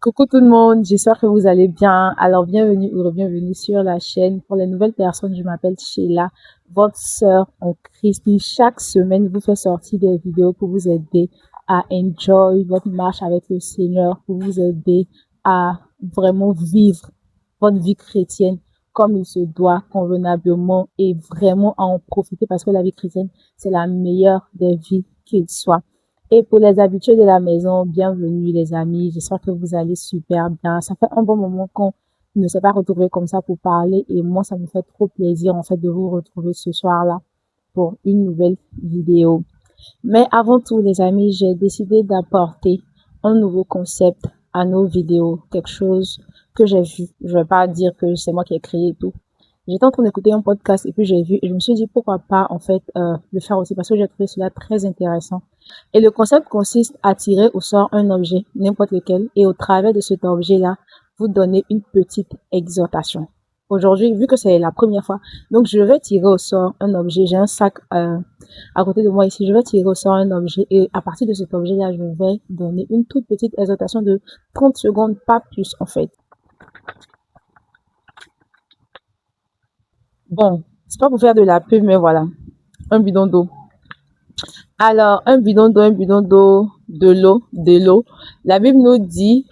Coucou tout le monde, j'espère que vous allez bien. Alors bienvenue ou bienvenue sur la chaîne. Pour les nouvelles personnes, je m'appelle Sheila, votre sœur en Christ qui chaque semaine vous fait sortir des vidéos pour vous aider à enjoy votre marche avec le Seigneur, pour vous aider à vraiment vivre votre vie chrétienne comme il se doit, convenablement et vraiment à en profiter parce que la vie chrétienne, c'est la meilleure des vies qu'il soit. Et pour les habitués de la maison, bienvenue les amis, j'espère que vous allez super bien. Ça fait un bon moment qu'on ne s'est pas retrouvé comme ça pour parler et moi ça me fait trop plaisir en fait de vous retrouver ce soir-là pour une nouvelle vidéo. Mais avant tout les amis, j'ai décidé d'apporter un nouveau concept à nos vidéos, quelque chose que j'ai vu. Je vais pas dire que c'est moi qui ai créé tout. J'étais en train d'écouter un podcast et puis j'ai vu et je me suis dit pourquoi pas en fait le faire aussi parce que j'ai trouvé cela très intéressant. Et le concept consiste à tirer au sort un objet, n'importe lequel, et au travers de cet objet-là, vous donner une petite exhortation. Aujourd'hui, vu que c'est la première fois, donc je vais tirer au sort un objet. J'ai un sac à côté de moi ici. Je vais tirer au sort un objet et à partir de cet objet-là, je vais donner une toute petite exhortation de 30 secondes, pas plus en fait. Bon, c'est pas pour faire de la pub, mais voilà, un bidon d'eau. Alors, un bidon d'eau, de l'eau. La Bible nous dit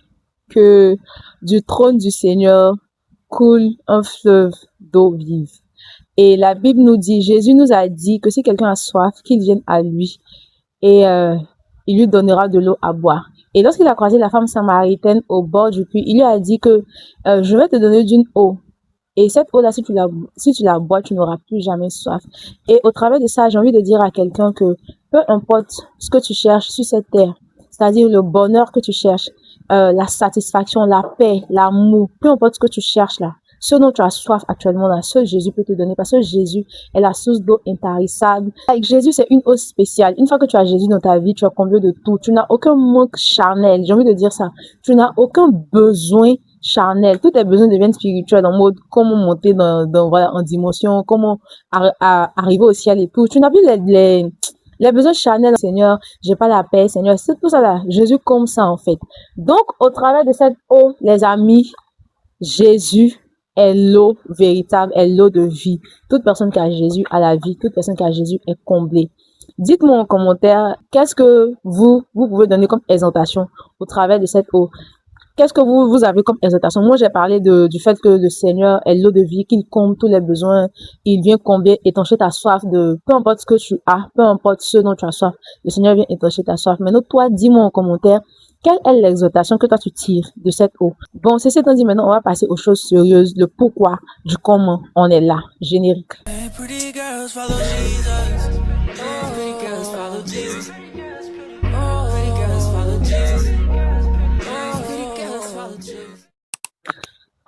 que du trône du Seigneur coule un fleuve d'eau vive. Et la Bible nous dit, Jésus nous a dit que si quelqu'un a soif, qu'il vienne à lui et il lui donnera de l'eau à boire. Et lorsqu'il a croisé la femme samaritaine au bord du puits, il lui a dit que je vais te donner d'une eau. Et cette eau-là, si tu la bois, tu n'auras plus jamais soif. Et au travers de ça, j'ai envie de dire à quelqu'un que peu importe ce que tu cherches sur cette terre, c'est-à-dire le bonheur que tu cherches, la satisfaction, la paix, l'amour, peu importe ce que tu cherches là, ce dont tu as soif actuellement là, seul Jésus peut te donner parce que Jésus est la source d'eau intarissable. Avec Jésus, c'est une eau spéciale. Une fois que tu as Jésus dans ta vie, tu as comblé de tout. Tu n'as aucun manque charnel. J'ai envie de dire ça. Tu n'as aucun besoin charnel. Tous tes besoins deviennent spirituels en mode comment monter voilà, en dimension, comment arriver au ciel et tout. Tu n'as plus les besoins charnels, Seigneur, j'ai pas la paix, Seigneur, c'est tout ça là. Jésus comme ça en fait. Donc, au travers de cette eau, les amis, Jésus est l'eau véritable, est l'eau de vie. Toute personne qui a Jésus a la vie, toute personne qui a Jésus est comblée. Dites-moi en commentaire, qu'est-ce que vous pouvez donner comme exhortation au travers de cette eau? Qu'est-ce que vous avez comme exhortation? Moi, j'ai parlé du fait que le Seigneur est l'eau de vie, qu'il comble tous les besoins. Il vient combler, étancher ta soif de peu importe ce que tu as, peu importe ce dont tu as soif. Le Seigneur vient étancher ta soif. Maintenant, toi, dis-moi en commentaire, quelle est l'exhortation que toi tu tires de cette eau? Bon, c'est dit maintenant, on va passer aux choses sérieuses, le pourquoi, du comment on est là. Générique.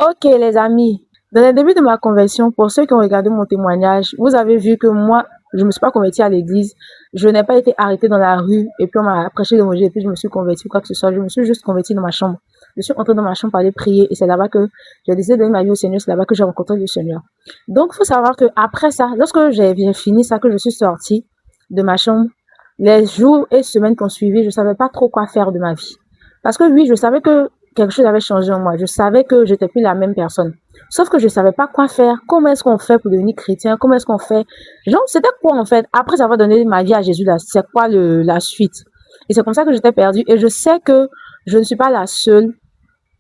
Ok les amis, dans le début de ma conversion, pour ceux qui ont regardé mon témoignage, vous avez vu que moi, je ne me suis pas convertie à l'église. Je n'ai pas été arrêtée dans la rue et puis on m'a prêché l'évangile et puis je me suis convertie quoi que ce soit. Je me suis juste convertie dans ma chambre. Je suis entrée dans ma chambre pour aller prier et c'est là-bas que j'ai décidé de donner ma vie au Seigneur. C'est là-bas que j'ai rencontré le Seigneur. Donc, il faut savoir que après ça, lorsque j'ai bien fini ça, que je suis sortie de ma chambre, les jours et semaines qui ont suivi, je savais pas trop quoi faire de ma vie. Parce que oui, je savais que quelque chose avait changé en moi. Je savais que j'étais plus la même personne. Sauf que je savais pas quoi faire. Comment est-ce qu'on fait pour devenir chrétien? Comment est-ce qu'on fait? Genre, c'était quoi en fait? Après avoir donné ma vie à Jésus, là, c'est quoi la suite? Et c'est comme ça que j'étais perdue. Et je sais que je ne suis pas la seule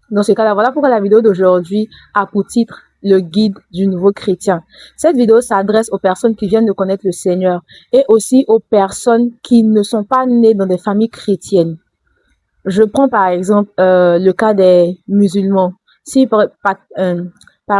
dans ce cas-là. Voilà pourquoi la vidéo d'aujourd'hui a pour titre le guide du nouveau chrétien. Cette vidéo s'adresse aux personnes qui viennent de connaître le Seigneur et aussi aux personnes qui ne sont pas nées dans des familles chrétiennes. Je prends par exemple le cas des musulmans. Si par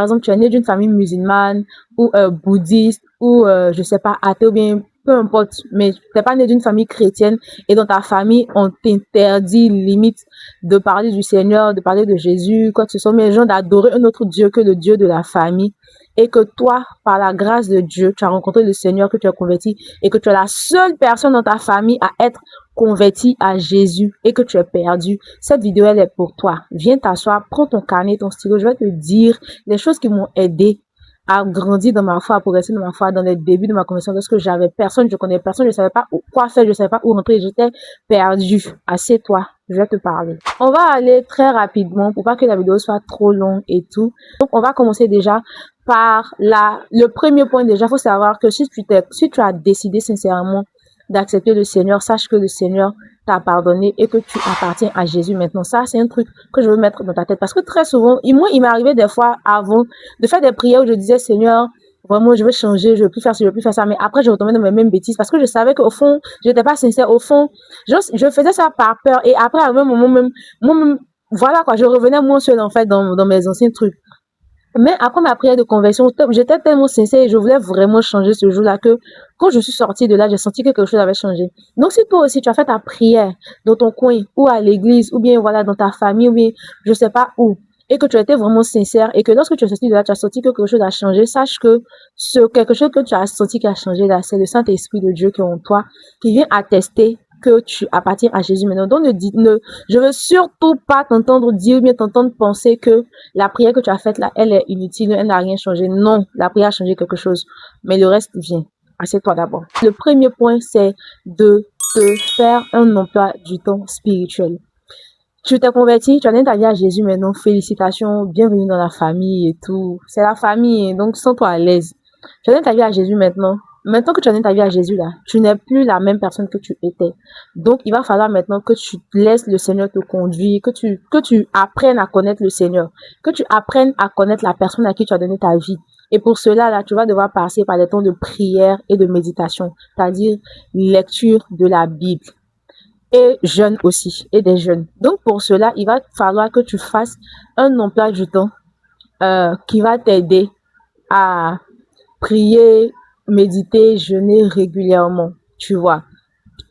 exemple tu es né d'une famille musulmane ou bouddhiste ou je sais pas athée ou bien peu importe, mais tu n'es pas né d'une famille chrétienne et dans ta famille on t'interdit limite de parler du Seigneur, de parler de Jésus, quoi que ce soit, mais les gens d'adorer un autre Dieu que le Dieu de la famille. Et que toi, par la grâce de Dieu, tu as rencontré le Seigneur, que tu as converti et que tu es la seule personne dans ta famille à être converti à Jésus et que tu es perdu, cette vidéo elle est pour toi. Viens t'asseoir, prends ton carnet, ton stylo, je vais te dire les choses qui m'ont aidé à grandir dans ma foi, à progresser dans ma foi dans les débuts de ma conversion, lorsque j'avais personne, je connais personne, je savais pas quoi faire, je savais pas où rentrer, j'étais perdu. Assieds-toi je vais te parler. On va aller très rapidement pour pas que la vidéo soit trop longue et tout. Donc, on va commencer déjà par le premier point. Déjà, faut savoir que si tu as décidé sincèrement d'accepter le Seigneur, sache que le Seigneur t'a pardonné et que tu appartiens à Jésus maintenant. Ça, c'est un truc que je veux mettre dans ta tête parce que très souvent, moi, il m'arrivait des fois avant de faire des prières où je disais, Seigneur, vraiment, je veux changer, je veux plus faire ça, je veux plus faire ça. Mais après, je retombais dans mes mêmes bêtises parce que je savais qu'au fond, je n'étais pas sincère. Au fond, je faisais ça par peur. Et après, à un moment même, moi-même, voilà quoi, je revenais moi seule en fait dans mes anciens trucs. Mais après ma prière de conversion, j'étais tellement sincère et je voulais vraiment changer ce jour-là que quand je suis sortie de là, j'ai senti que quelque chose avait changé. Donc si toi aussi tu as fait ta prière dans ton coin ou à l'église ou bien voilà dans ta famille ou bien je sais pas où et que tu as été vraiment sincère et que lorsque tu es sorti de là, tu as senti que quelque chose a changé, sache que ce quelque chose que tu as senti qui a changé là, c'est le Saint-Esprit de Dieu qui est en toi, qui vient attester que tu appartiens à Jésus maintenant. Donc je veux surtout pas t'entendre dire ou bien t'entendre penser que la prière que tu as faite là, elle est inutile, elle n'a rien changé. Non, la prière a changé quelque chose, mais le reste vient. Assieds-toi d'abord. Le premier point, c'est de te faire un emploi du temps spirituel. Tu t'es converti, tu as donné ta vie à Jésus maintenant, félicitations, bienvenue dans la famille et tout. C'est la famille, donc sens-toi à l'aise. Tu as donné ta vie à Jésus maintenant. Maintenant que tu as donné ta vie à Jésus là, tu n'es plus la même personne que tu étais. Donc, il va falloir maintenant que tu laisses le Seigneur te conduire, que tu apprennes à connaître le Seigneur, que tu apprennes à connaître la personne à qui tu as donné ta vie. Et pour cela, là, tu vas devoir passer par des temps de prière et de méditation, c'est-à-dire lecture de la Bible. Et jeûne aussi, et des jeûnes. Donc, pour cela, il va falloir que tu fasses un emploi du temps qui va t'aider à prier, méditer, jeûner régulièrement, tu vois.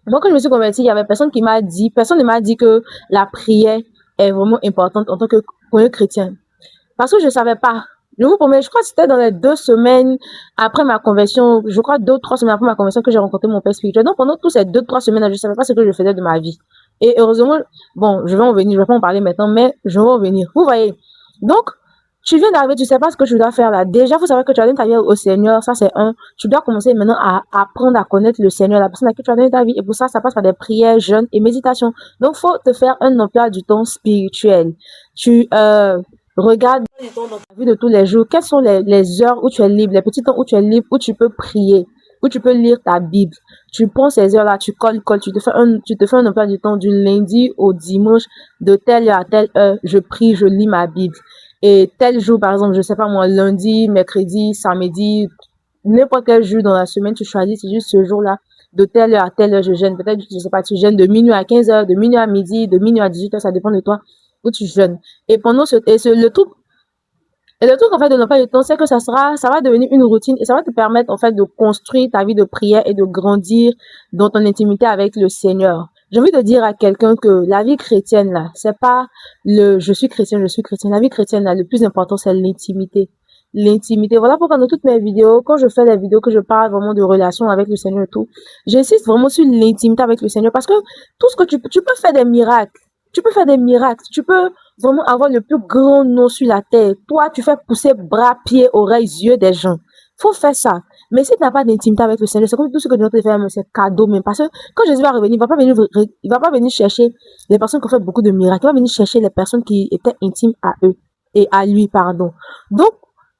Moi, quand je me suis convertie, il y avait personne ne m'a dit que la prière est vraiment importante en tant que pour un chrétien. Parce que je savais pas. Je vous promets, je crois que c'était dans les 2 semaines après ma conversion, je crois 2 ou 3 semaines après ma conversion que j'ai rencontré mon père spirituel. Donc, pendant tous ces 2 ou 3 semaines, je ne savais pas ce que je faisais de ma vie. Et heureusement, bon, je vais en venir, je vais pas en parler maintenant, mais je vais en venir. Vous voyez. Donc, tu viens d'arriver, tu sais pas ce que tu dois faire là. Déjà, il faut savoir que tu as donné ta vie au Seigneur, ça c'est un. Tu dois commencer maintenant à apprendre à connaître le Seigneur, la personne à qui tu as donné ta vie. Et pour ça, ça passe par des prières, jeûnes et méditation. Donc, faut te faire un emploi du temps spirituel. Tu regarde dans ta vie de tous les jours, quelles sont les heures où tu es libre, les petits temps où tu es libre, où tu peux prier, où tu peux lire ta Bible. Tu prends ces heures-là, tu colles, tu te fais un emploi du temps du lundi au dimanche, de telle heure à telle heure, je prie, je lis ma Bible. Et tel jour, par exemple, je sais pas moi, lundi, mercredi, samedi, n'importe quel jour dans la semaine, tu choisis, c'est juste ce jour-là, de telle heure à telle heure, je jeûne. Peut-être, je sais pas, tu jeûnes de minuit à 15h, de minuit à midi, de minuit à 18h, ça dépend de toi, où tu jeûnes. Et pendant le truc en fait de l'emploi du temps, c'est que ça va devenir une routine et ça va te permettre en fait de construire ta vie de prière et de grandir dans ton intimité avec le Seigneur. J'ai envie de dire à quelqu'un que la vie chrétienne là, c'est pas je suis chrétien, je suis chrétien. La vie chrétienne là, le plus important c'est l'intimité. L'intimité. Voilà pourquoi dans toutes mes vidéos, quand je fais des vidéos que je parle vraiment de relations avec le Seigneur et tout, j'insiste vraiment sur l'intimité avec le Seigneur parce que tout ce que tu peux faire des miracles. Tu peux faire des miracles. Tu peux vraiment avoir le plus grand nom sur la terre. Toi, tu fais pousser bras, pieds, oreilles, yeux des gens. Faut faire ça. Mais si tu n'as pas d'intimité avec le Seigneur, c'est comme tout ce que Dieu te fait, c'est cadeau même. Parce que quand Jésus va revenir, il va pas venir chercher les personnes qui ont fait beaucoup de miracles. Il va venir chercher les personnes qui étaient intimes à eux et à lui, pardon. Donc,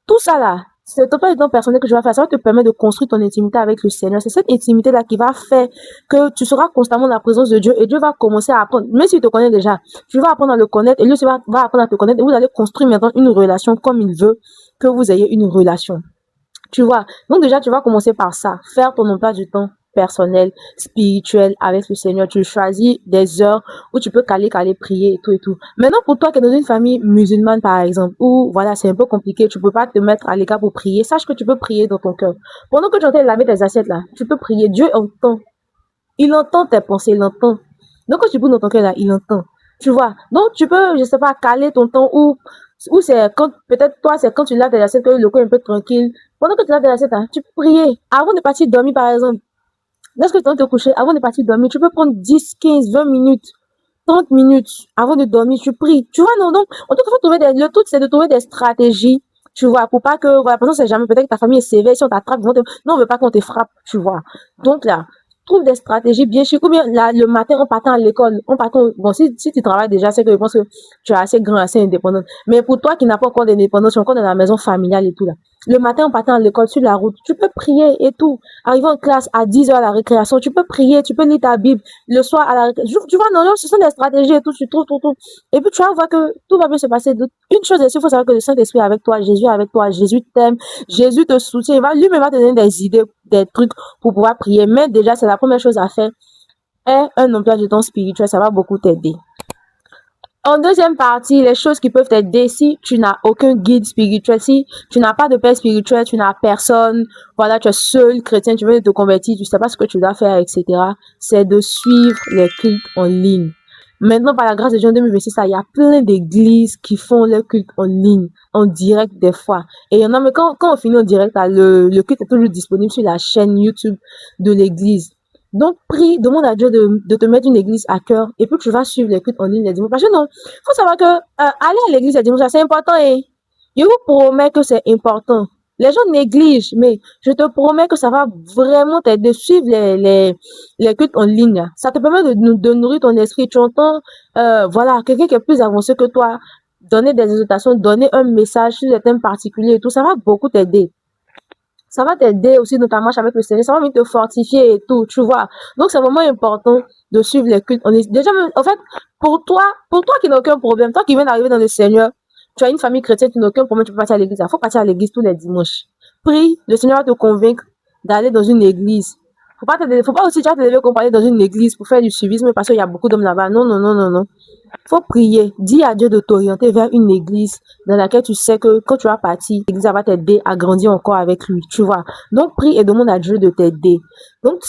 tout ça là, c'est ton pas du temps personnel que je vais faire. Ça va te permettre de construire ton intimité avec le Seigneur. C'est cette intimité là qui va faire que tu seras constamment dans la présence de Dieu et Dieu va commencer à apprendre. Même s'il te connaît déjà, tu vas apprendre à le connaître et lui va apprendre à te connaître et vous allez construire maintenant une relation comme il veut que vous ayez une relation. Tu vois. Donc déjà, tu vas commencer par ça. Faire ton emploi du temps personnel, spirituel avec le Seigneur. Tu choisis des heures où tu peux caler, prier et tout et tout. Maintenant, pour toi qui es dans une famille musulmane, par exemple, où, voilà, c'est un peu compliqué, tu peux pas te mettre à l'écart pour prier, sache que tu peux prier dans ton cœur. Pendant que tu es en train de laver tes assiettes, là, tu peux prier. Dieu entend. Il entend tes pensées, il entend. Donc, quand tu pries dans ton cœur, là, il entend. Tu vois. Donc, tu peux, je sais pas, caler ton temps ou c'est quand, peut-être toi, c'est quand tu laves tes assiettes que le coin est un peu tranquille. Pendant que tu laves tes assiettes, hein, tu peux prier. Avant de partir dormir, par exemple. Lorsque tu vas te coucher, avant de partir dormir, tu peux prendre 10, 15, 20 minutes, 30 minutes avant de dormir, tu pries. Tu vois, non, donc, en tout cas, le truc, c'est de trouver des stratégies, tu vois, pour pas que, voilà, par exemple, c'est jamais, peut-être que ta famille est sévère, si on t'attrape, non, on veut pas qu'on te frappe, tu vois. Donc là, trouve des stratégies bien chic. Ou bien le matin, en partant à l'école, bon, si tu travailles déjà, c'est que je pense que tu es assez grand, assez indépendant. Mais pour toi qui n'as pas encore d'indépendance, tu es encore dans la maison familiale et tout là. Le matin, en partant à l'école, sur la route, tu peux prier et tout. Arrivé en classe à 10 heures à la récréation, tu peux prier, tu peux lire ta Bible. Le soir à la récréation, tu vois, non, ce sont des stratégies et tout, tu trouves, tout. Et puis tu vas voir que tout va bien se passer. Une chose est sûre, il faut savoir que le Saint-Esprit est avec toi, Jésus est avec toi, Jésus t'aime, Jésus te soutient, lui-même va te donner des idées, des trucs pour pouvoir prier. Mais déjà, c'est la première chose à faire. Aie un emploi du temps spirituel, ça va beaucoup t'aider. En deuxième partie, les choses qui peuvent t'aider si tu n'as aucun guide spirituel, si tu n'as pas de père spirituel, tu n'as personne, voilà, tu es seul chrétien, tu veux te convertir, tu sais pas ce que tu dois faire, etc. C'est de suivre les cultes en ligne. Maintenant, par la grâce de Dieu, en 2026, il y a plein d'églises qui font les cultes en ligne, en direct des fois. Et il y en a, mais quand on finit en direct, le culte est toujours disponible sur la chaîne YouTube de l'église. Donc, prie, demande à Dieu de te mettre une église à cœur et puis tu vas suivre les cultes en ligne les dimanches. Parce que non, faut savoir que aller à l'église les dimanches, c'est important et je vous promets que c'est important. Les gens négligent, mais je te promets que ça va vraiment t'aider de suivre les cultes en ligne. Ça te permet de nourrir ton esprit. Tu entends, voilà, quelqu'un qui est plus avancé que toi, donner des exhortations, donner un message sur des thèmes particuliers et tout, ça va beaucoup t'aider. Ça va t'aider aussi dans ta marche avec le Seigneur. Ça va même te fortifier et tout, tu vois. Donc, c'est vraiment important de suivre les cultes. Déjà, en fait, pour toi qui n'as aucun problème, toi qui viens d'arriver dans le Seigneur, tu as une famille chrétienne, tu n'as aucun problème, tu peux partir à l'église. Il faut partir à l'église tous les dimanches. Prie, le Seigneur va te convaincre d'aller dans une église. Faut pas aussi déjà te lever comme aller dans une église pour faire du suivisme parce qu'il y a beaucoup d'hommes là-bas. Non, non, non, non, non. Faut prier. Dis à Dieu de t'orienter vers une église dans laquelle tu sais que quand tu vas partir, l'église va t'aider à grandir encore avec lui, tu vois. Donc, prie et demande à Dieu de t'aider. Donc,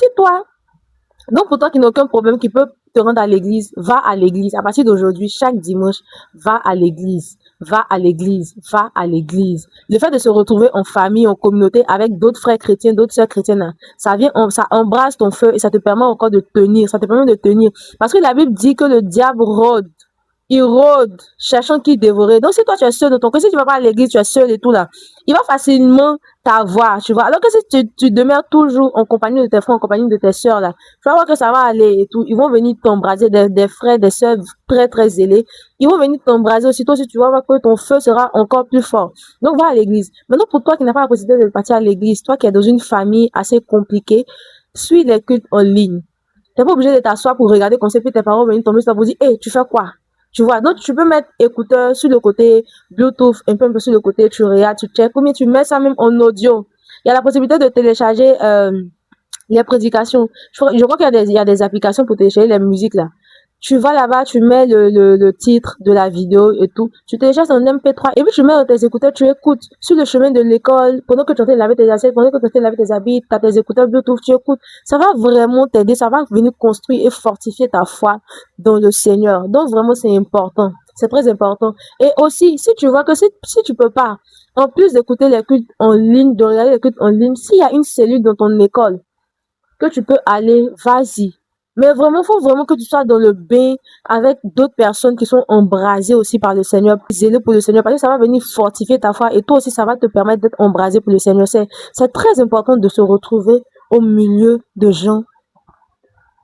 pour toi qui n'as aucun problème, qui peut te rendre à l'église, va à l'église. À partir d'aujourd'hui, chaque dimanche, va à l'église. Va à l'église, va à l'église. Le fait de se retrouver en famille, en communauté, avec d'autres frères chrétiens, d'autres sœurs chrétiennes, ça embrasse ton feu et ça te permet encore de tenir. Ça te permet de tenir. Parce que la Bible dit que le diable rôde. Il rôde, cherchant qui dévorer. Donc, si toi, tu es seul de ton côté, si tu vas pas à l'église, tu es seul et tout là, il va facilement t'avoir, tu vois. Alors que si tu demeures toujours en compagnie de tes frères, en compagnie de tes sœurs là, tu vas voir que ça va aller et tout. Ils vont venir t'embraser, des frères, des sœurs très, très zélés. Ils vont venir t'embraser aussitôt si tu vas voir que ton feu sera encore plus fort. Donc, va à l'église. Maintenant, pour toi qui n'as pas la possibilité de partir à l'église, toi qui es dans une famille assez compliquée, suis les cultes en ligne. Tu n'es pas obligé de t'asseoir pour regarder comme ça, puis tes parents viennent tomber sur toi pour dire, hey, tu fais quoi? Tu vois, donc tu peux mettre écouteur sur le côté Bluetooth, un peu sur le côté, tu regardes, tu check, ou bien tu mets ça même en audio. Il y a la possibilité de télécharger les prédications. Je crois qu'il y a des applications pour télécharger les musiques là. Tu vas là-bas, tu mets le titre de la vidéo et tout. Tu télécharges en MP3 et puis tu mets dans tes écouteurs, tu écoutes sur le chemin de l'école, pendant que tu es en train de laver tes assiettes, pendant que tu es en train de laver tes habits, tu as tes écouteurs Bluetooth, tu écoutes. Ça va vraiment t'aider, ça va venir construire et fortifier ta foi dans le Seigneur. Donc vraiment, c'est important. C'est très important. Et aussi, si tu vois que si tu peux pas, en plus d'écouter les cultes en ligne, de regarder les cultes en ligne, s'il y a une cellule dans ton école que tu peux aller, vas-y. Mais vraiment, faut vraiment que tu sois dans le bain avec d'autres personnes qui sont embrasées aussi par le Seigneur, zélées pour le Seigneur, parce que ça va venir fortifier ta foi et toi aussi, ça va te permettre d'être embrasé pour le Seigneur. C'est très important de se retrouver au milieu de gens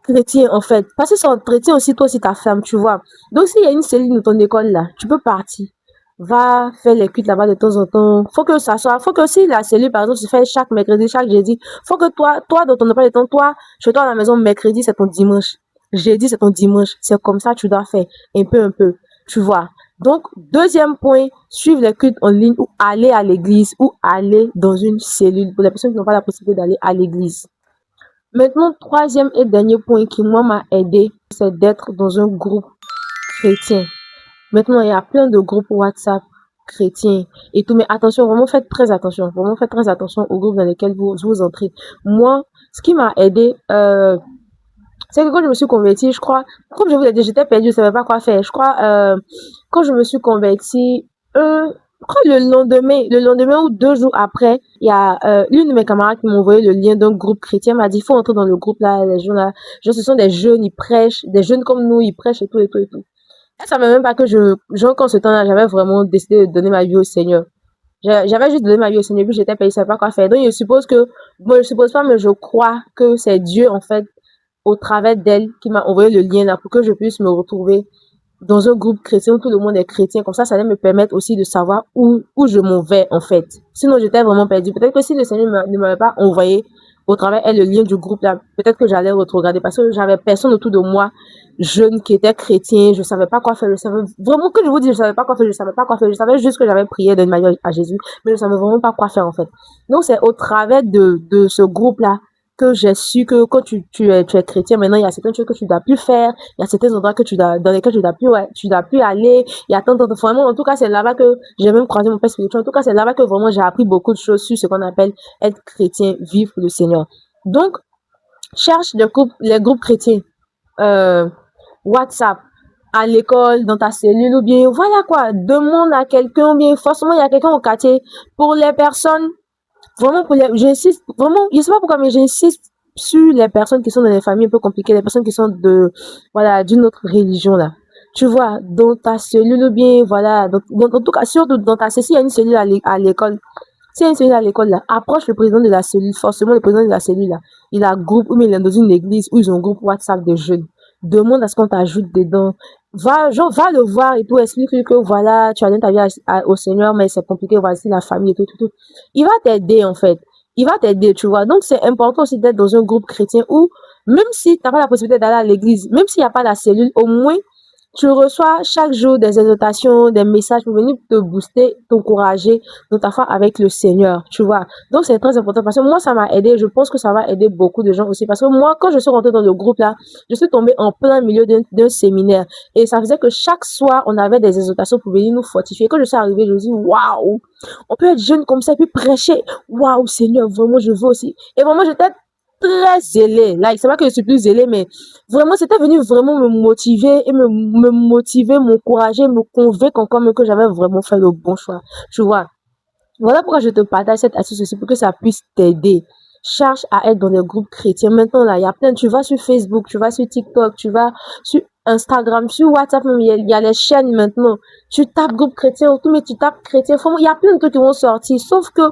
chrétiens, en fait. Parce que c'est un chrétien aussi, toi aussi, ta femme, tu vois. Donc, s'il y a une cellule dans ton école, là, tu peux partir. Va faire les cultes là-bas de temps en temps. Faut que si la cellule, par exemple, se fait chaque mercredi, chaque jeudi, faut que toi, dans ton emploi de temps, toi, chez toi à la maison, mercredi, c'est ton dimanche. Jeudi, c'est ton dimanche. C'est comme ça, tu dois faire. Un peu. Tu vois. Donc, deuxième point, suivre les cultes en ligne ou aller à l'église ou aller dans une cellule pour les personnes qui n'ont pas la possibilité d'aller à l'église. Maintenant, troisième et dernier point qui, moi, m'a aidé, c'est d'être dans un groupe chrétien. Maintenant, il y a plein de groupes WhatsApp chrétiens et tout, mais attention, vraiment faites très attention. Vraiment faites très attention aux groupes dans lesquels vous entrez. Moi, ce qui m'a aidé, c'est que quand je me suis convertie, je crois, comme je vous l'ai dit, j'étais perdue, je savais pas quoi faire. Je crois, quand je me suis convertie, je crois le lendemain ou 2 jours après, il y a une de mes camarades qui m'a envoyé le lien d'un groupe chrétien, m'a dit, il faut entrer dans le groupe là, les gens là, ce sont des jeunes, ils prêchent, des jeunes comme nous, ils prêchent et tout. Et ça ne même pas que quand ce temps-là, j'avais vraiment décidé de donner ma vie au Seigneur. J'avais juste donné ma vie au Seigneur, puis j'étais payée, je ne savais pas quoi faire. Donc, je suppose pas, mais je crois que c'est Dieu, en fait, au travers d'elle qui m'a envoyé le lien là pour que je puisse me retrouver dans un groupe chrétien où tout le monde est chrétien. Comme ça allait me permettre aussi de savoir où je m'en vais, en fait. Sinon, j'étais vraiment perdue. Peut-être que si le Seigneur ne m'avait pas envoyé au travers elle le lien du groupe là, peut-être que j'allais retrograder parce que j'avais personne autour de moi, jeune, qui était chrétien. Je savais pas quoi faire. Je savais vraiment que je vous dis, je savais pas quoi faire. Je savais pas quoi faire. Je savais juste que j'avais prié d'une manière à Jésus, mais je savais vraiment pas quoi faire, en fait. Donc, c'est au travers de ce groupe là que j'ai su que quand tu es chrétien, maintenant, il y a certaines choses que tu dois plus faire, il y a certains endroits dans lesquels tu dois plus aller, il y a tant de, vraiment, en tout cas, c'est là-bas que j'ai même croisé mon père spirituel. En tout cas, c'est là-bas que vraiment j'ai appris beaucoup de choses sur ce qu'on appelle être chrétien, vivre pour le Seigneur. Donc, cherche les groupes chrétiens, WhatsApp, à l'école, dans ta cellule, ou bien, voilà quoi, demande à quelqu'un, ou bien, forcément, il y a quelqu'un au quartier. Pour les personnes, vraiment, j'insiste, vraiment, je sais pas pourquoi, mais j'insiste sur les personnes qui sont dans les familles un peu compliquées, les personnes qui sont voilà, d'une autre religion, là. Tu vois, dans ta cellule, ou bien, voilà, en tout cas, surtout dans ta cellule, s'il y a une cellule à l'école, s'il y a une cellule à l'école, là, approche le président de la cellule, forcément, le président de la cellule, là, il a un groupe, ou bien il est dans une église, où ils ont un groupe WhatsApp de jeunes. Demande à ce qu'on t'ajoute dedans. Va le voir et tout, explique-lui que voilà, tu as donné ta vie au Seigneur, mais c'est compliqué, voici la famille et tout. Il va t'aider, en fait. Il va t'aider, tu vois. Donc, c'est important aussi d'être dans un groupe chrétien où, même si tu n'as pas la possibilité d'aller à l'église, même s'il n'y a pas la cellule, au moins, tu reçois chaque jour des exhortations, des messages pour venir te booster, t'encourager dans ta foi avec le Seigneur, tu vois. Donc, c'est très important parce que moi, ça m'a aidé. Je pense que ça va aider beaucoup de gens aussi parce que moi, quand je suis rentrée dans le groupe là, je suis tombée en plein milieu d'un séminaire et ça faisait que chaque soir, on avait des exhortations pour venir nous fortifier. Quand je suis arrivée, je me dis, waouh, on peut être jeune comme ça et puis prêcher. Waouh, Seigneur, vraiment, je veux aussi. Et vraiment, j'étais très zélée. Là, c'est pas que je suis plus zélée, mais vraiment, c'était venu vraiment me motiver et me motiver, m'encourager, me convaincre encore mieux que j'avais vraiment fait le bon choix. Tu vois. Voilà pourquoi je te partage cette astuce aussi, pour que ça puisse t'aider. Cherche à être dans des groupes chrétiens. Maintenant, là, il y a plein, tu vas sur Facebook, tu vas sur TikTok, tu vas sur Instagram, sur WhatsApp, même, il y a les chaînes maintenant. Tu tapes groupe chrétien, tout, mais tu tapes chrétien. Il y a plein de trucs qui vont sortir. Sauf que,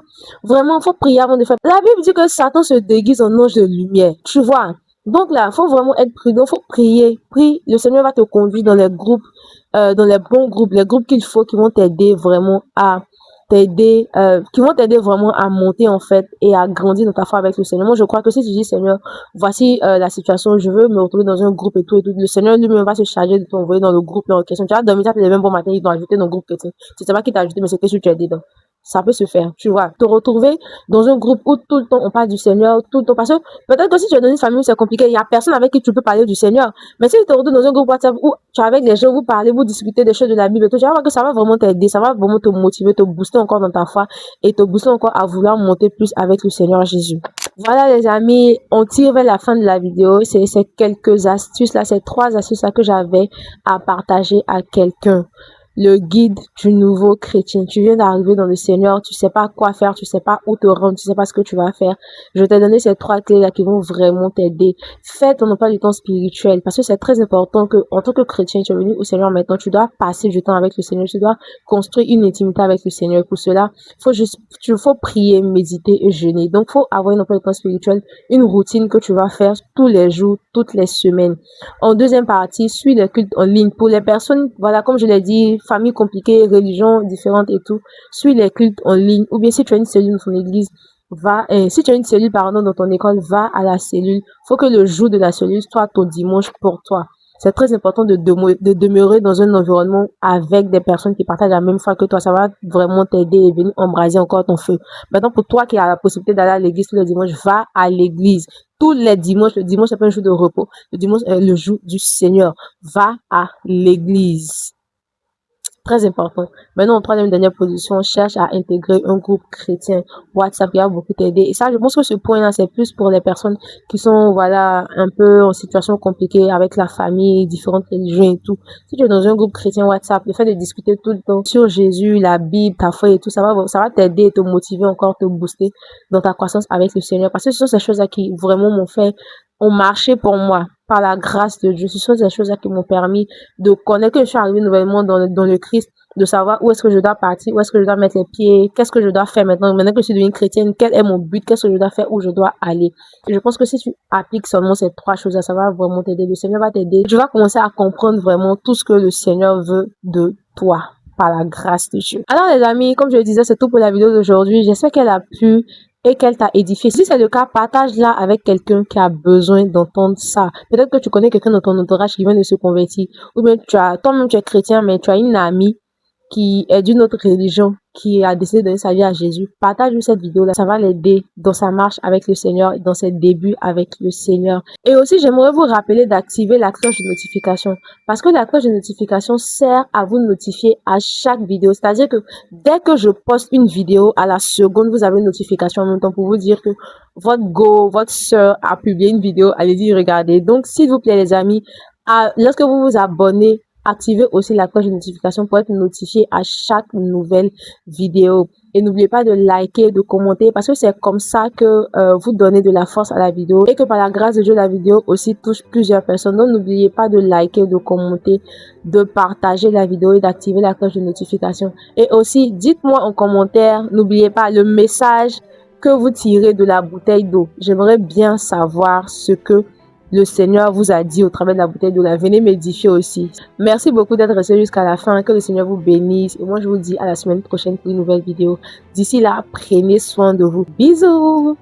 vraiment, faut prier avant de faire. La Bible dit que Satan se déguise en ange de lumière. Tu vois. Donc là, faut vraiment être prudent, faut prier. Prie, le Seigneur va te conduire dans les groupes, dans les bons groupes, les groupes qu'il faut, qui vont t'aider vraiment à t'aider, qui vont t'aider vraiment à monter en fait et à grandir dans ta foi avec le Seigneur. Moi, je crois que si tu dis Seigneur, voici la situation, je veux me retrouver dans un groupe et tout, le Seigneur lui-même va se charger de t'envoyer dans le groupe là en question. Tu vas dormir, tu vas te lever un bon matin, ils t'ont ajouté dans le groupe chrétien. Tu sais pas qui t'a ajouté, mais c'est que tu es dedans. Ça peut se faire, tu vois. Te retrouver dans un groupe où tout le temps on parle du Seigneur, tout le temps. Parce que peut-être que si tu es dans une famille où c'est compliqué, il y a personne avec qui tu peux parler du Seigneur. Mais si tu te retrouves dans un groupe WhatsApp où tu es avec les gens, vous parlez, vous discutez des choses de la Bible et tout, tu vas voir que ça va vraiment t'aider, ça va vraiment te motiver, te booster encore dans ta foi et te booster encore à vouloir monter plus avec le Seigneur Jésus. Voilà les amis, on tire vers la fin de la vidéo. C'est ces quelques astuces là, ces 3 astuces là que j'avais à partager à quelqu'un. Le guide du nouveau chrétien. Tu viens d'arriver dans le Seigneur, tu sais pas quoi faire, tu sais pas où te rendre, tu sais pas ce que tu vas faire. Je t'ai donné ces 3 clés là qui vont vraiment t'aider. Fais ton emploi du temps spirituel parce que c'est très important que en tant que chrétien, tu es venu au Seigneur maintenant, tu dois passer du temps avec le Seigneur, tu dois construire une intimité avec le Seigneur. Pour cela, faut prier, méditer et jeûner. Donc, faut avoir un emploi du temps spirituel, une routine que tu vas faire tous les jours, toutes les semaines. En deuxième partie, suis les cultes en ligne. Pour les personnes, voilà, comme je l'ai dit, famille compliquée, religion différente et tout, suis les cultes en ligne. Ou bien si tu as une cellule dans ton église, si tu as une cellule, pardon, dans ton école, va à la cellule. Faut que le jour de la cellule soit ton dimanche pour toi. C'est très important de demeurer dans un environnement avec des personnes qui partagent la même foi que toi. Ça va vraiment t'aider et venir embraser encore ton feu. Maintenant, pour toi qui as la possibilité d'aller à l'église tous les dimanches, va à l'église. Tous les dimanches, le dimanche c'est pas un jour de repos. Le dimanche est le jour du Seigneur. Va à l'église. Très important. Maintenant, en troisième dernière position, on cherche à intégrer un groupe chrétien. WhatsApp qui va beaucoup t'aider. Et ça, je pense que ce point-là, c'est plus pour les personnes qui sont, voilà, un peu en situation compliquée avec la famille, différentes religions et tout. Si tu es dans un groupe chrétien WhatsApp, le fait de discuter tout le temps sur Jésus, la Bible, ta foi et tout, ça va t'aider et te motiver encore, te booster dans ta croissance avec le Seigneur. Parce que ce sont ces choses-là qui vraiment m'ont fait ont marché pour moi par la grâce de Dieu. Ce sont ces choses-là qui m'ont permis de connaître que je suis arrivée nouvellement dans le Christ, de savoir où est-ce que je dois partir, où est-ce que je dois mettre les pieds, qu'est-ce que je dois faire maintenant. Maintenant que je suis devenue chrétienne, quel est mon but, qu'est-ce que je dois faire, où je dois aller. Et je pense que si tu appliques seulement ces 3 choses-là, ça va vraiment t'aider. Le Seigneur va t'aider. Tu vas commencer à comprendre vraiment tout ce que le Seigneur veut de toi par la grâce de Dieu. Alors les amis, comme je le disais, c'est tout pour la vidéo d'aujourd'hui. J'espère qu'elle a plu et qu'elle t'a édifié. Si c'est le cas, partage-la avec quelqu'un qui a besoin d'entendre ça. Peut-être que tu connais quelqu'un dans ton entourage qui vient de se convertir. Ou bien toi-même tu es chrétien, mais tu as une amie qui est d'une autre religion, qui a décidé de donner sa vie à Jésus. Partage-lui cette vidéo-là. Ça va l'aider dans sa marche avec le Seigneur, dans ses débuts avec le Seigneur. Et aussi, j'aimerais vous rappeler d'activer la cloche de notification. Parce que la cloche de notification sert à vous notifier à chaque vidéo. C'est-à-dire que dès que je poste une vidéo, à la seconde, vous avez une notification en même temps pour vous dire que votre soeur a publié une vidéo. Allez-y, regardez. Donc, s'il vous plaît, les amis, lorsque vous vous abonnez, activez aussi la cloche de notification pour être notifié à chaque nouvelle vidéo. Et n'oubliez pas de liker, de commenter, parce que c'est comme ça que vous donnez de la force à la vidéo et que par la grâce de Dieu, la vidéo aussi touche plusieurs personnes. Donc n'oubliez pas de liker, de commenter, de partager la vidéo et d'activer la cloche de notification. Et aussi, dites-moi en commentaire, n'oubliez pas le message que vous tirez de la bouteille d'eau. J'aimerais bien savoir ce que le Seigneur vous a dit au travers de la bouteille d'eau. Venez m'édifier aussi. Merci beaucoup d'être resté jusqu'à la fin. Que le Seigneur vous bénisse. Et moi, je vous dis à la semaine prochaine pour une nouvelle vidéo. D'ici là, prenez soin de vous. Bisous!